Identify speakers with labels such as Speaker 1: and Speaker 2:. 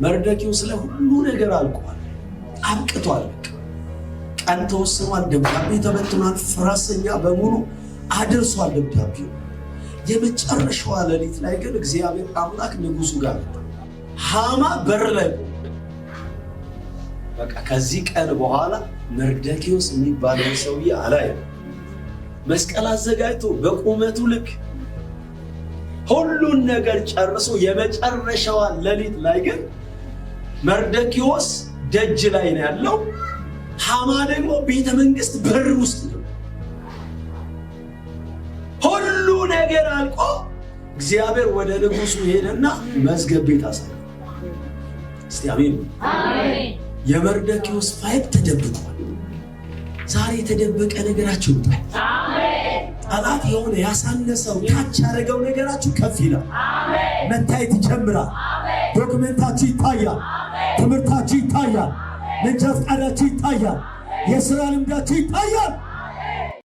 Speaker 1: መርዶክዮስ ስለ ሁሉ ነገር አልቋል፣ አብቅቷል። ቀን ተወስኗል፣ ደብዳቤ ተበትኗል፣ ፈረሰኛ በሙሉ አድርሷል ደብዳቤው። የመጨረሻዋ ሌሊት ላይ ግን እግዚአብሔር አምላክ ንጉሱ ጋር መጣ። ሃማ በር ላይ በቃ ከዚህ ቀን በኋላ መርዶክዮስ የሚባለው ሰውዬ አላየም። መስቀል አዘጋጅቶ በቁመቱ ልክ ሁሉን ነገር ጨርሶ የመጨረሻዋ ሌሊት ላይ ግን መርዶክዮስ ደጅ ላይ ነው ያለው፣ ሃማ ደግሞ ቤተ መንግስት በር ውስጥ ነው። ሁሉ ነገር አልቆ እግዚአብሔር ወደ ንጉሱ ሄደና መዝገብ ቤት አሳየ። እስቲ አሜን አሜን። የመርዶክዮስ ፋይል ተደብቋል። ዛሬ የተደበቀ ነገራችሁ ይወጣል። አሜን። ጠላት የሆነ ያሳነሰው ታች ያደረገው ነገራችሁ ከፍ ይላል። አሜን። መታየት ይጀምራል። አሜን። ዶክመንታችሁ ይታያል። ትምህርታችሁ ይታያል። መንጃ ፈቃዳችሁ ይታያል። የሥራ ልምዳችሁ ይታያል።